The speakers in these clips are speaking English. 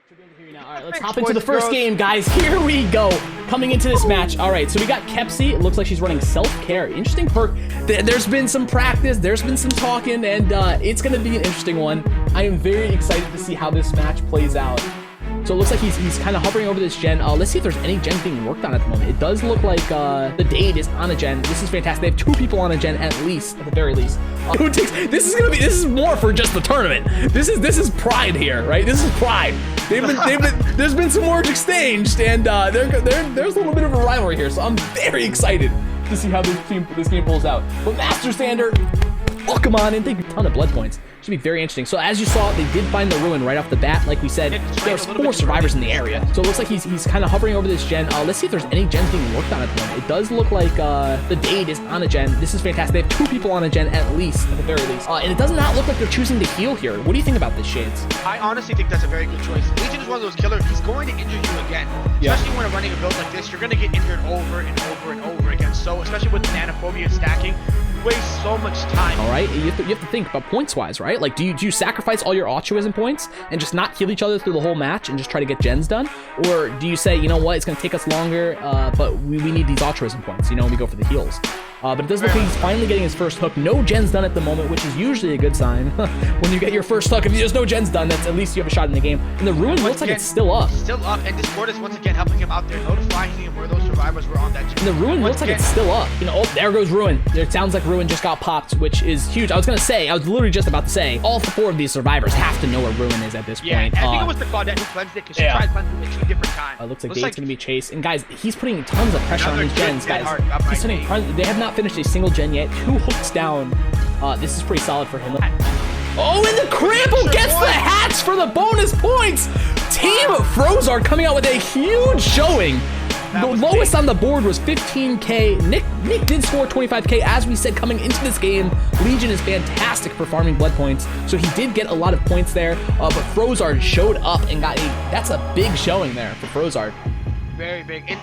All right, let's hop into the first game, guys. Here we go. Coming into this match. All right, so we got Kepsi. It looks like she's running self-care. Interesting perk. There's been some practice. There's been some talking, and it's going to be an interesting one. I am very excited to see how this match plays out. So it looks like he's kind of hovering over this gen. Let's see if there's any gens being worked on at the moment. It does look like the Dade is on a gen. This is fantastic. They have 2 people on a gen at least, at the very least. This is more for just the tournament. This is pride here, right? This is pride. There's been some words exchanged, and there's a little bit of a rivalry here. So I'm very excited to see how this game pulls out. But Master Sander, welcome on in. Thank you a ton of blood points. Should be very interesting. So as you saw, they did find the ruin right off the bat. Like we said, there's 4 survivors in the area. So it looks like he's kind of hovering over this gen. Let's see if there's any gens being worked on at the moment. It does look like the Dade is on a gen. This is fantastic. They have 2 people on a gen at least, at the very least. And it does not look like they're choosing to heal here. What do you think about this, Shades? I honestly think that's a very good choice. Legion is one of those killers. He's going to injure you again. Yeah. Especially when you're running a build like this, you're going to get injured over and over and over again. So especially with nanophobia stacking, waste so much time. All right, you have to think about points wise, right? Like, do you sacrifice all your altruism points and just not heal each other through the whole match and just try to get gens done, or do you say, you know what, it's gonna take us longer, but we need these altruism points, you know, and we go for the heals. But it does look like he's finally getting his first hook. No gens done at the moment, which is usually a good sign. When you get your first hook, if there's no gens done, that's at least you have a shot in the game. And the ruin looks like it's still up. Still up, and Discord is once again helping him out there, notifying him where those survivors were on that gen. And the ruin looks like it's still up. You know, oh, there goes ruin. It sounds like ruin just got popped, which is huge. I was literally just about to say, all 4 of these survivors have to know where ruin is at this point. I think it was the Claudette who cleansed it, because she tried cleansing it 2 different times. Looks like Dade's gonna be chased. And guys, he's putting tons of pressure on these gens, guys. They have not finished a single gen yet. 2 hooks down. This is pretty solid for him. Oh, and the Crample gets the hats for the bonus points. Team Frozzards coming out with a huge showing. The lowest on the board was 15k. Nick did score 25k. As we said, coming into this game, Legion is fantastic for farming blood points, so he did get a lot of points there. But Frozzards showed up and got that's a big showing there for Frozzards. Very big. And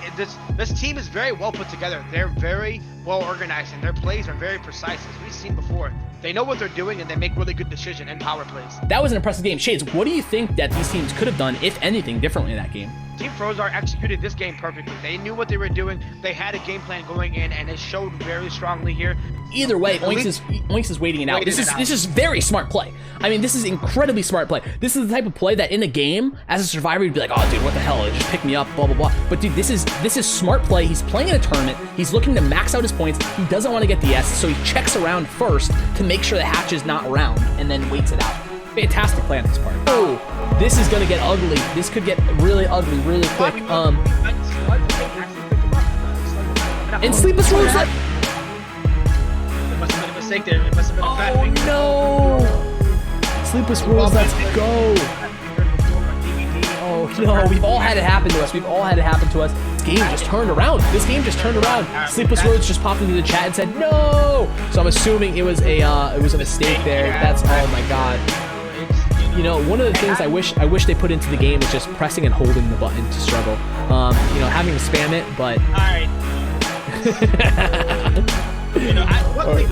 this team is very well put together. They're very well organized, and their plays are very precise, as we've seen before. They know what they're doing, and they make really good decisions and power plays. That was an impressive game. Shades, what do you think that these teams could have done, if anything, differently in that game? Team Frozzards executed this game perfectly. They knew what they were doing. They had a game plan going in, and it showed very strongly here. Either way, Oinks is waiting it out. This is very smart play. I mean, this is incredibly smart play. This is the type of play that in a game, as a survivor, you'd be like, oh, dude, what the hell? Just pick me up, blah, blah, blah. But, dude, this is smart play. He's playing in a tournament. He's looking to max out his points. He doesn't want to get the S, so he checks around first to make sure the hatch is not around, and then waits it out. Fantastic play on his part. Oh, this is going to get ugly. This could get really ugly really quick. And Sleepless Rose... Must have been a mistake there. It must have been a fat finger. No! Sleepless Rose, let's go! Oh no, we've all had it happen to us. This game just turned around. Sleepless Rose just popped into the chat and said no. So I'm assuming it was a mistake there. That's, oh my god. You know, one of the things I wish they put into the game is just pressing and holding the button to struggle. You know, having to spam it, but. All right. You know, one thing.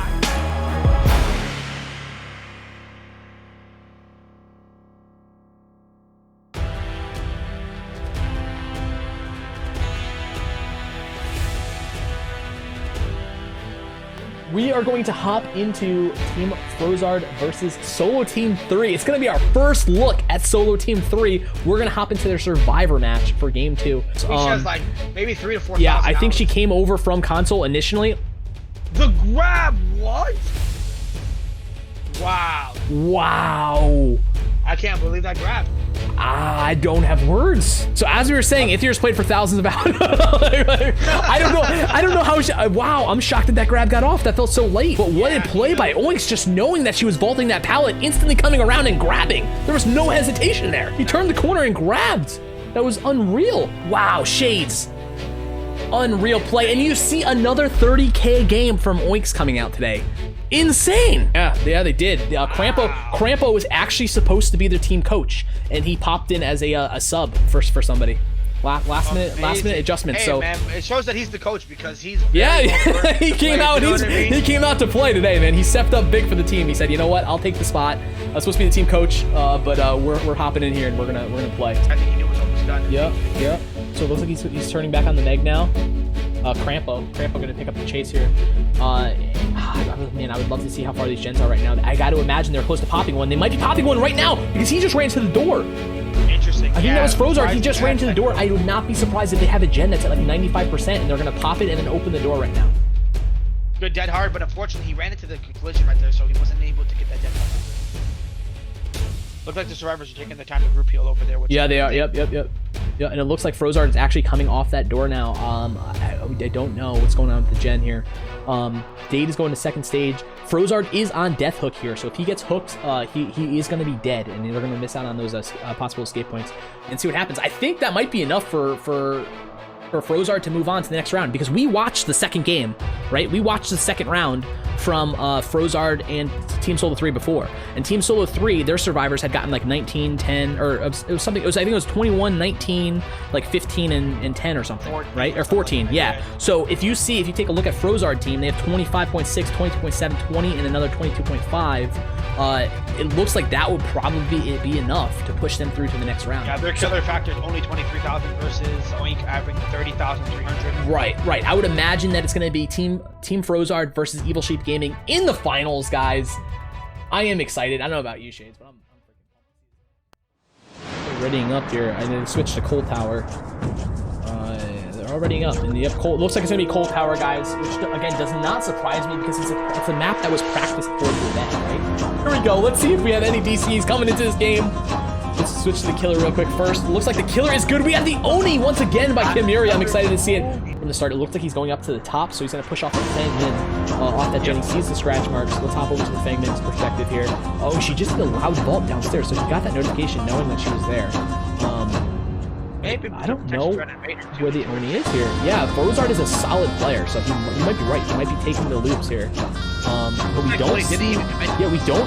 We are going to hop into Team Frozzards versus Solo Team 3. It's going to be our first look at Solo Team 3. We're going to hop into their Survivor match for Game 2. She has like maybe 3 to 4. Yeah, I think she came over from console initially. The grab, what? Wow. Wow. I can't believe that grab. I don't have words. So as we were saying, Aether's played for thousands of hours. I don't know how wow, I'm shocked that grab got off. That felt so late. But what a play by Oinks, just knowing that she was vaulting that pallet, instantly coming around and grabbing. There was no hesitation there. He turned the corner and grabbed. That was unreal. Wow, Shades. Unreal play. And you see another 30k game from Oinks coming out today. Insane. Yeah, they did. Crampo was actually supposed to be their team coach, and he popped in as a sub for somebody. Last minute adjustment. Hey, so man, it shows that he's the coach because he's he came out. He came out to play today, man. He stepped up big for the team. He said, you know what, I'll take the spot. I was supposed to be the team coach, but we're hopping in here and we're gonna play. I think he knew it was almost done. Yeah. So it looks like he's turning back on the neg now. Crampo gonna pick up the chase here. Man, I would love to see how far these gens are right now. I got to imagine they're close to popping one. They might be popping one right now because he just ran to the door. Interesting. I think that was Frozzard. He just ran to the door. I would not be surprised if they have a gen that's at like 95% and they're gonna pop it and then open the door right now. Good dead hard, but unfortunately he ran into the collision right there, so he wasn't able to get that dead hard. Looks like the survivors are taking their time to group heal over there. Yeah, they are. Yep. Yeah, and it looks like Frozzard is actually coming off that door now. I don't know what's going on with the gen here. Dade is going to second stage. Frozzard is on death hook here, so if he gets hooked, he is going to be dead, and they're going to miss out on those possible escape points. And see what happens. I think that might be enough for Frozzard to move on to the next round, because we watched the second game, right? We watched the second round from Frozzard and Team Solo 3 before. And Team Solo 3, their survivors had gotten like 19, 10, or it was something, I think it was 21, 19, like 15 and 10 or something, 14, right? Or 14, yeah. So if you take a look at Frozzard team, they have 25.6, 22.7, 20, and another 22.5. It looks like that would probably be enough to push them through to the next round. Yeah, their killer factor is only 23,000 versus Oink averaging 30,300. Right. I would imagine that it's going to be Team Frozzard versus Evil Sheep Gaming in the finals, guys. I am excited. I don't know about you, Shades, but I'm freaking readying up here. I then switch to Cold Tower. They're all readying up, and looks like it's going to be Cold Tower, guys, which again does not surprise me because it's a map that was practiced for the event, right? Here we go. Let's see if we have any DCs coming into this game. Let's switch to the killer real quick first. Looks like the killer is good. We have the Oni once again by Kimuri. I'm excited to see it from the start. It looks like he's going up to the top, so he's going to push off the Fang Min off that gen. He sees the scratch marks. Let's hop over to the Fang Min's perspective here. Oh, she just did a loud vault downstairs, so she got that notification knowing that she was there. I don't know where the Oni is here. Yeah, Frozzard is a solid player, so you might be right. He might be taking the loops here. But we don't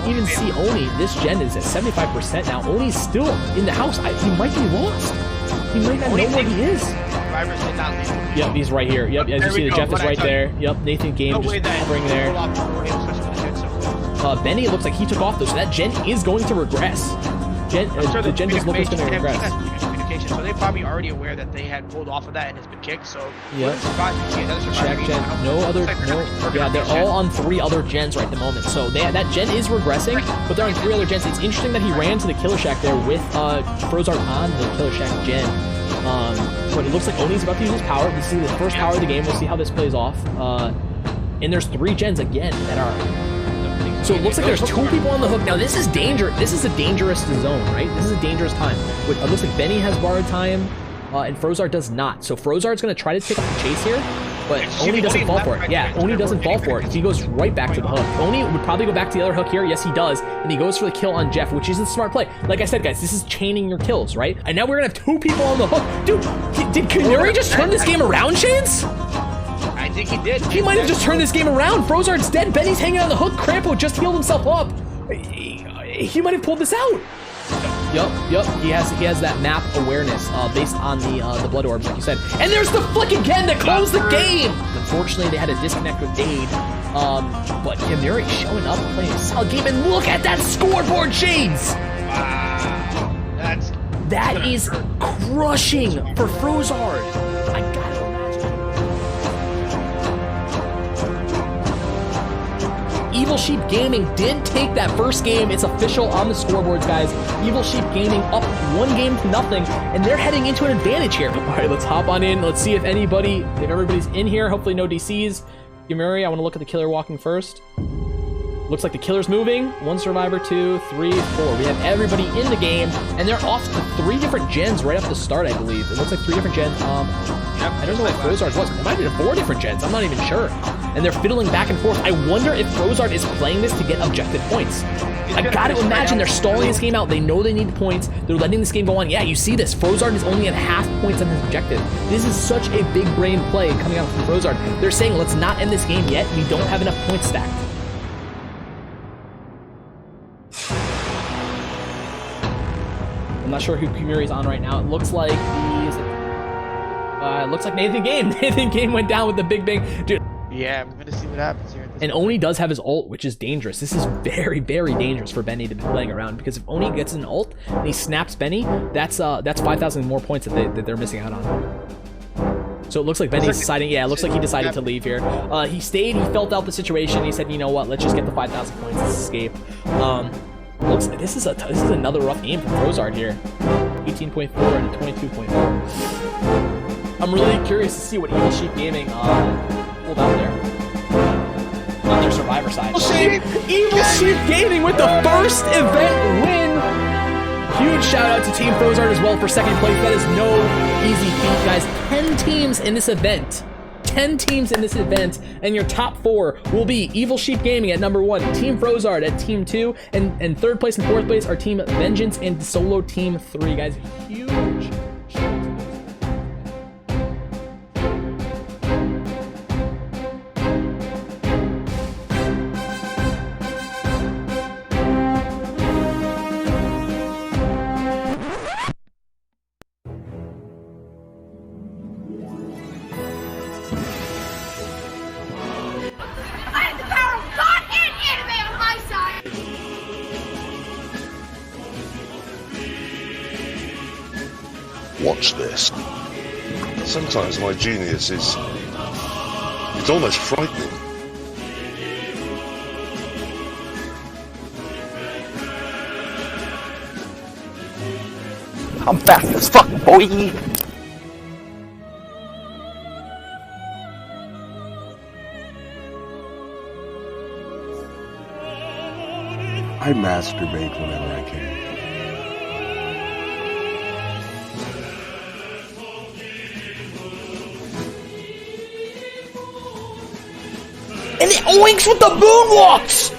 even see Oni. This gen is at 75% now. Oni's still in the house. He might be lost. He might not know where he is. Yep, he's right here. Yep, as you see, the Jeff is right there. Yep, Nathan Game just hovering there. Benny, it looks like he took off though, so that gen is going to regress. The gen does look like it's going to regress. So they're probably already aware that they had pulled off of that and it's been kicked. So yep. Check gen. Yeah, they're all on 3 other gens right at the moment. So that gen is regressing, but they're on 3 other gens. It's interesting that he ran to the Killer Shack there with Frozzard on the Killer Shack gen. But it looks like Oni's about to use his power. This is the first power of the game. We'll see how this plays off. And there's 3 gens again that are. So it looks like there's 2 people on the hook. Now this is dangerous. This is a dangerous zone, right? This is a dangerous time. It looks like Benny has borrowed time, and Frozzard does not. So Frozzard's going to try to take up the chase here, but Oni doesn't fall for it. Yeah, Oni doesn't fall for it. He goes right back to the hook. Oni would probably go back to the other hook here. Yes, he does. And he goes for the kill on Jeff, which is a smart play. Like I said, guys, this is chaining your kills, right? And now we're going to have 2 people on the hook. Dude, did Kanuri just turn this game around, Shades? I think he did. He might have just turned this game around. Frozzard's dead. Benny's hanging on the hook. Crampo just healed himself up. He might have pulled this out. Yep. He has that map awareness based on the blood orbs, like you said. And there's the flick again to close the game. Unfortunately, they had a disconnect with Dade. But Kimuri showing up, playing a solid game, and look at that scoreboard, Shades. Wow, that is crushing for Frozzard. I got it. Evil Sheep Gaming did take that first game. It's official on the scoreboards, guys. Evil Sheep Gaming up 1-0, and they're heading into an advantage here. All right, let's hop on in. Let's see if everybody's in here. Hopefully no DCs. Kimuri, I want to look at the killer walking first. Looks like the killer's moving. 1 survivor, 2, 3, 4. We have everybody in the game, and they're off to 3 different gens right off the start, I believe. It looks like 3 different gens. I don't know what Frozzard was. It might have been 4 different gens. I'm not even sure. And they're fiddling back and forth. I wonder if Frozzard is playing this to get objective points. I gotta imagine they're stalling this game out. They know they need points. They're letting this game go on. Yeah, you see this. Frozzard is only at half points on his objective. This is such a big brain play coming out from Frozzard. They're saying, let's not end this game yet. We don't have enough points stacked. I'm not sure who Kimuri's on right now. It looks like Looks like Nathan Game. Nathan Game went down with the big bang. Dude. Yeah, we're gonna see what happens here. And Oni does have his ult, which is dangerous. This is very, very dangerous for Benny to be playing around, because if Oni gets an ult and he snaps Benny, that's 5,000 more points that they're missing out on. So it looks like Benny's deciding. Yeah, it looks like he decided to leave here. He stayed. He felt out the situation. He said, you know what? Let's just get the 5,000 points. Let's escape. Looks like this is another rough game from Frozzard here. 18.4 and 22.4. I'm really curious to see what Evil Sheep Gaming pulled out there on their Survivor side. Evil Sheep Gaming with the first event win. Huge shout out to Team Frozzard as well for second place. That is no easy feat, guys. 10 teams in this event. 10 teams in this event, and your top 4 will be Evil Sheep Gaming at number 1, Team Frozzard at team 2, and third place and fourth place are Team Vengeance and Solo Team 3, guys. Huge. Watch this. Sometimes my genius is... it's almost frightening. I'm fast as fuck, boy! I masturbate whenever I can. And it oinks with the moonwalks!